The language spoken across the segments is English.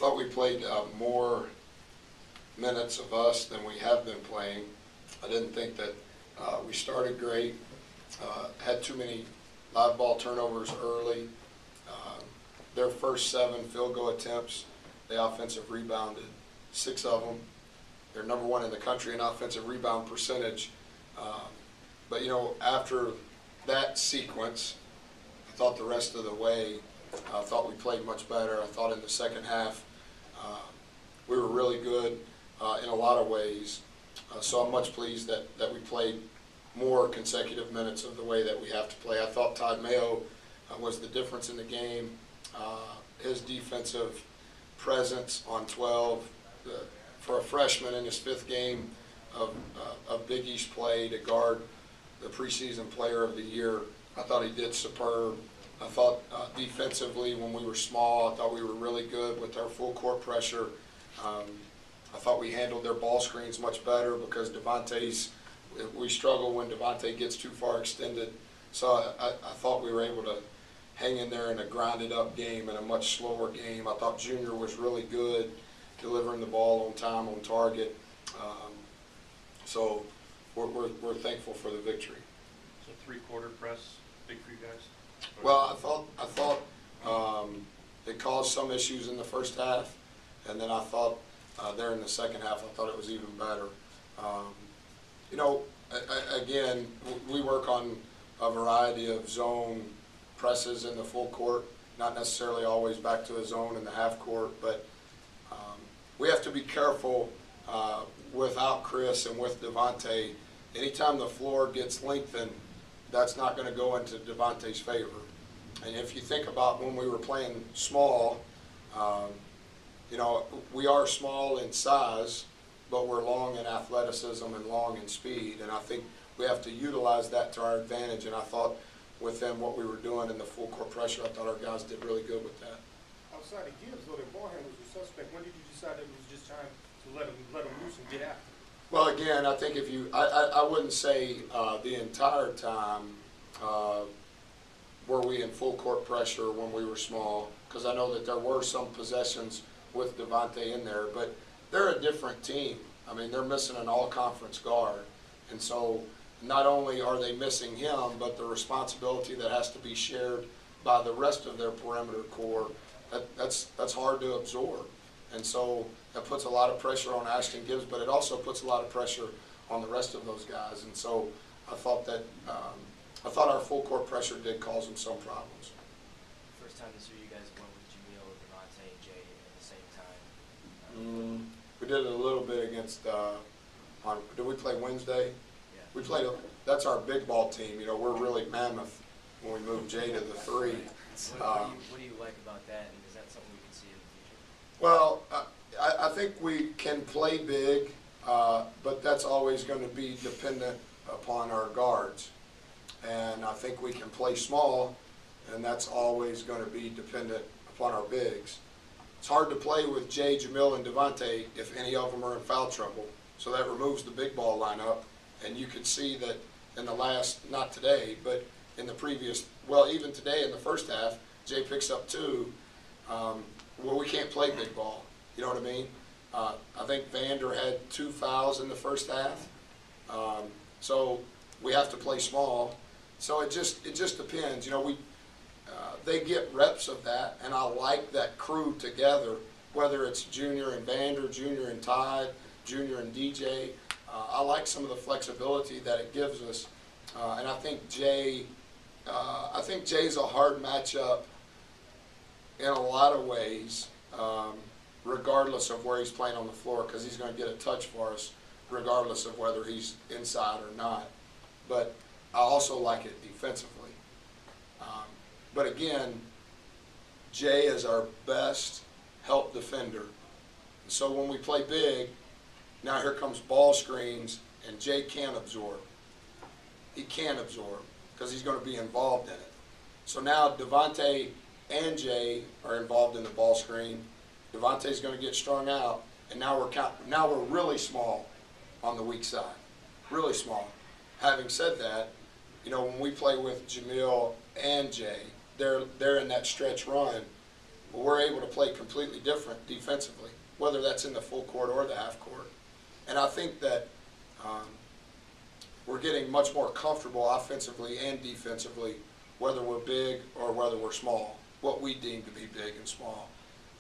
thought we played more minutes of us than we have been playing. I didn't think that we started great, had too many live ball turnovers early. Their first 7 field goal attempts, they offensive rebounded 6 of them. They're number 1 in the country in offensive rebound percentage. But, you know, after that sequence, I thought the rest of the way, I thought we played much better. I thought in the second half we were really good in a lot of ways. So I'm much pleased that we played more consecutive minutes of the way that we have to play. I thought Todd Mayo was the difference in the game. His defensive presence on 12, for a freshman in his 5th game of Big East play to guard the preseason player of the year, I thought he did superb. I thought defensively when we were small, I thought we were really good with our full court pressure. I thought we handled their ball screens much better because we struggle when Devontae gets too far extended. So I thought we were able to hang in there in a grinded up game and a much slower game. I thought Junior was really good, delivering the ball on time, on target. So we're thankful for the victory. So 3-quarter press, big for you guys? Well, I thought it caused some issues in the first half, and then I thought there in the second half, I thought it was even better. You know, again, we work on a variety of zone presses in the full court, not necessarily always back to a zone in the half court, but we have to be careful without Chris and with Devontae. Anytime the floor gets lengthened, that's not going to go into Devontae's favor. And if you think about when we were playing small, you know, we are small in size, but we're long in athleticism and long in speed. And I think we have to utilize that to our advantage. And I thought with them, what we were doing in the full court pressure, I thought our guys did really good with that. Outside of Gibbs, though, the ball handlers were suspect. When did you decide that it was just time to let them loose and get after? Well, again, I think if you, I wouldn't say the entire time were we in full court pressure when we were small, because I know that there were some possessions with Devontae in there, but they're a different team. I mean, they're missing an all-conference guard, and so not only are they missing him, but the responsibility that has to be shared by the rest of their perimeter core, that's hard to absorb. And so that puts a lot of pressure on Ashton Gibbs, but it also puts a lot of pressure on the rest of those guys. And so I thought that our full court pressure did cause them some problems. First time this year you guys went with Jamil, Devontae, and Jay at the same time. We did it a little bit against, did we play Wednesday? Yeah. We played, that's our big ball team. You know, we're really mammoth when we move Jay to the 3. What do you like about that, and is that something we can see in the future? Well, I think we can play big, but that's always going to be dependent upon our guards. And I think we can play small, and that's always going to be dependent upon our bigs. It's hard to play with Jay, Jamil, and Devontae if any of them are in foul trouble. So that removes the big ball lineup, and you could see that in the last, not today, but in the previous, well, even today in the first half, Jay picks up 2. Well, we can't play big ball. You know what I mean? I think Vander had 2 fouls in the first half. So we have to play small. So it just depends. You know, they get reps of that, and I like that crew together, whether it's Junior and Vander, Junior and Tide, Junior and DJ. I like some of the flexibility that it gives us. And I think Jay's a hard matchup in a lot of ways, regardless of where he's playing on the floor, because he's going to get a touch for us, regardless of whether he's inside or not. But I also like it defensively. But again, Jay is our best help defender. So when we play big, now here comes ball screens, and Jay can't absorb. He can't absorb because he's going to be involved in it. So now Devontae and Jay are involved in the ball screen. Devontae's going to get strung out, and now we're really small on the weak side, really small. Having said that, you know, when we play with Jamil and Jay, they're in that stretch run. But we're able to play completely different defensively, whether that's in the full court or the half court. And I think that we're getting much more comfortable offensively and defensively, whether we're big or whether we're small, what we deem to be big and small.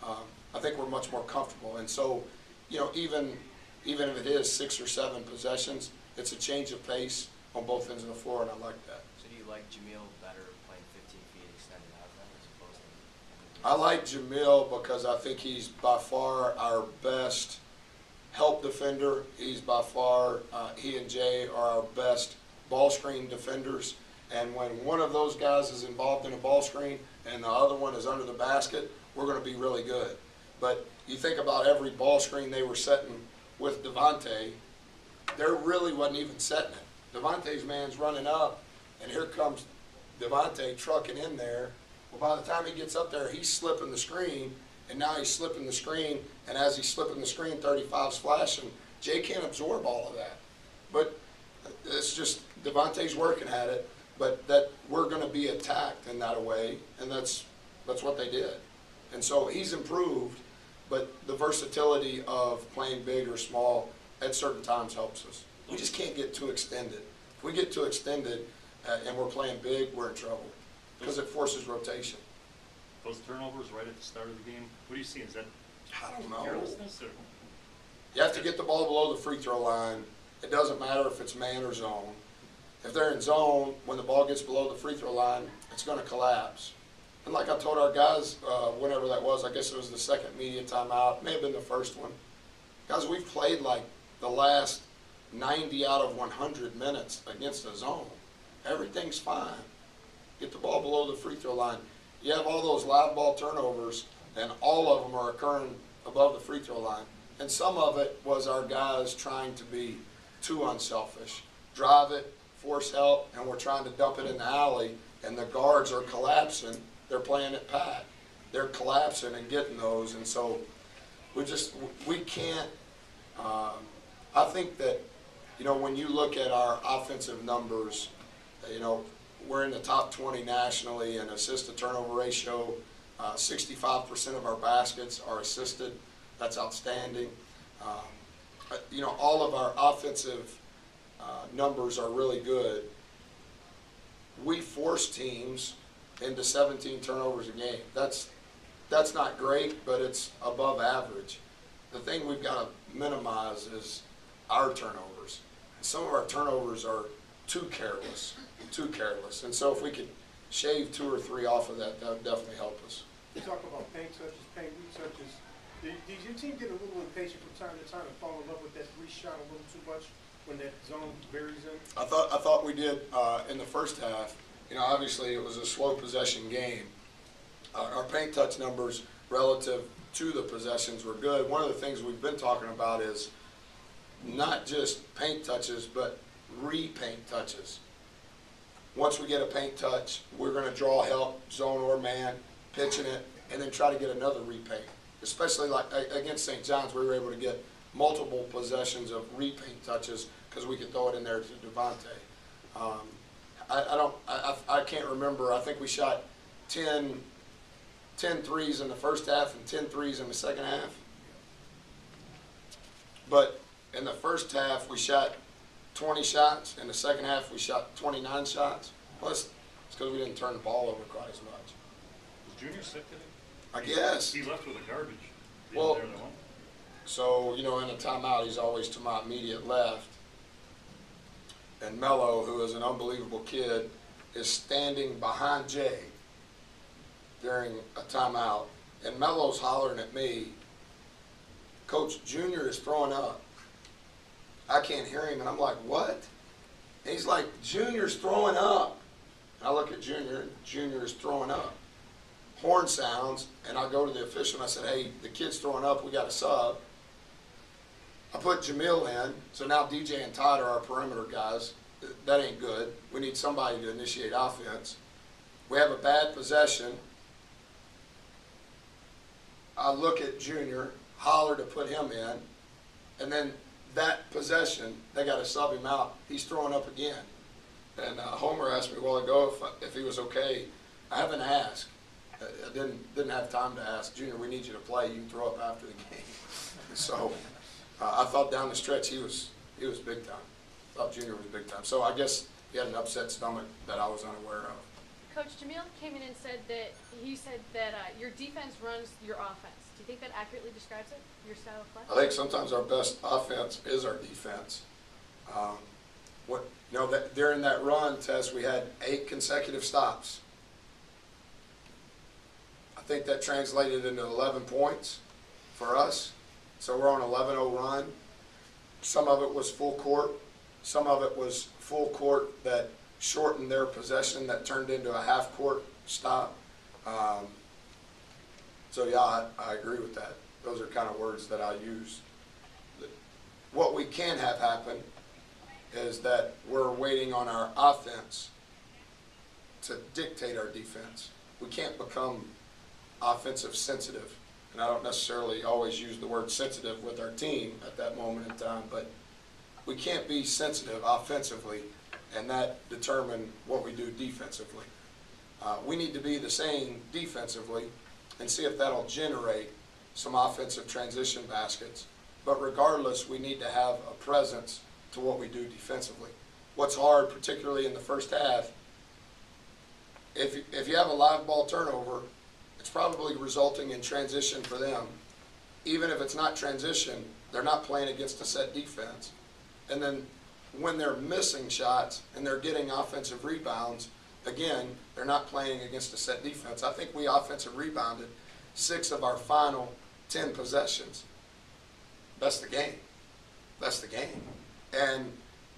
I think we're much more comfortable. And so, even if it is 6 or 7 possessions, it's a change of pace on both ends of the floor, and I like that. So do you like Jamil better playing 15 feet extended out then as opposed to? I like Jamil because I think he's by far our best help defender. He's by far, he and Jay are our best ball screen defenders. And when one of those guys is involved in a ball screen and the other one is under the basket, we're going to be really good. But you think about every ball screen they were setting with Devontae, there really wasn't even setting it. Devontae's man's running up, and here comes Devontae trucking in there. Well, by the time he gets up there, he's slipping the screen, and now he's slipping the screen, and as he's slipping the screen, 35's flashing. Jay can't absorb all of that. But it's just Devontae's working at it, but that we're going to be attacked in that way, and that's what they did. And so he's improved, but the versatility of playing big or small at certain times helps us. We just can't get too extended. If we get too extended and we're playing big, we're in trouble because it forces rotation. Those turnovers right at the start of the game, what do you see? Is that I don't know. carelessness or? You have to get the ball below the free throw line. It doesn't matter if it's man or zone. If they're in zone, when the ball gets below the free throw line, it's going to collapse. And like I told our guys, whenever that was, I guess it was the second media timeout, may have been the first one. Guys, we've played like the last 90 out of 100 minutes against a zone. Everything's fine. Get the ball below the free throw line. You have all those live ball turnovers, and all of them are occurring above the free throw line. And some of it was our guys trying to be too unselfish. Drive it, force help, and we're trying to dump it in the alley, and the guards are collapsing. They're playing it pat. They're collapsing and getting those, and so we can't. I think that, when you look at our offensive numbers, we're in the top 20 nationally in assist-to-turnover ratio. 65% of our baskets are assisted. That's outstanding. All of our offensive numbers are really good. We force teams into 17 turnovers a game. That's not great, but it's above average. The thing we've got to minimize is our turnovers. Some of our turnovers are too careless. And so if we could shave 2 or 3 off of that, that would definitely help us. You talk about paint touches, paint retouches. Did your team get a little impatient from time to time and fall in love with that 3-shot a little too much when that zone varies in? I thought we did in the first half. Obviously it was a slow possession game. Our paint touch numbers relative to the possessions were good. One of the things we've been talking about is not just paint touches, but repaint touches. Once we get a paint touch, we're going to draw help, zone or man, pitching it, and then try to get another repaint. Especially like against St. John's, we were able to get multiple possessions of repaint touches because we could throw it in there to Devontae. I can't remember. I think we shot 10 threes in the first half and 10 threes in the second half. But in the first half, we shot 20 shots. In the second half, we shot 29 shots. Well, it's because we didn't turn the ball over quite as much. Was Junior sick today? I guess. He left with a garbage. Well, so, in a timeout, he's always to my immediate left. And Mello, who is an unbelievable kid, is standing behind Jay during a timeout. And Mello's hollering at me, "Coach, Junior is throwing up." I can't hear him, and I'm like, "What?" And he's like, "Junior's throwing up." And I look at Junior, and Junior is throwing up. Horn sounds, and I go to the official, and I said, "Hey, the kid's throwing up. We got a sub." I put Jamil in, so now DJ and Todd are our perimeter guys. That ain't good. We need somebody to initiate offense. We have a bad possession. I look at Junior, holler to put him in, and then that possession, they got to sub him out. He's throwing up again. And Homer asked me a while ago if he was okay. I haven't asked. I didn't have time to ask, Junior, we need you to play, you can throw up after the game. So I thought down the stretch he was big time. I thought Junior was big time. So I guess he had an upset stomach that I was unaware of. Coach Jamil came in and said that your defense runs your offense. Do you think that accurately describes it, your style of play? I think sometimes our best offense is our defense. During that run test, we had 8 consecutive stops. I think that translated into 11 points for us. So we're on an 11-0 run. Some of it was full court. Some of it was full court that shortened their possession that turned into a half court stop. So yeah, I agree with that. Those are kind of words that I use. What we can have happen is that we're waiting on our offense to dictate our defense. We can't become offensive sensitive. And I don't necessarily always use the word sensitive with our team at that moment in time, but we can't be sensitive offensively and that determine what we do defensively. We need to be the same defensively and see if that'll generate some offensive transition baskets. But regardless, we need to have a presence to what we do defensively. What's hard, particularly in the first half, if you have a live ball turnover, it's probably resulting in transition for them. Even if it's not transition, they're not playing against a set defense. And then when they're missing shots and they're getting offensive rebounds, again, they're not playing against a set defense. I think we offensive rebounded 6 of our final 10 possessions. That's the game. That's the game. And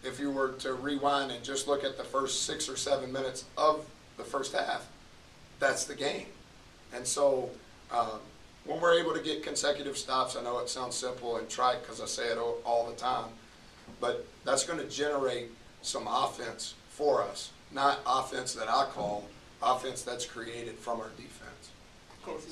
if you were to rewind and just look at the first 6 or 7 minutes of the first half, that's the game. And so when we're able to get consecutive stops, I know it sounds simple and trite because I say it all the time, but that's going to generate some offense for us. Not offense that I call, offense that's created from our defense. Coach,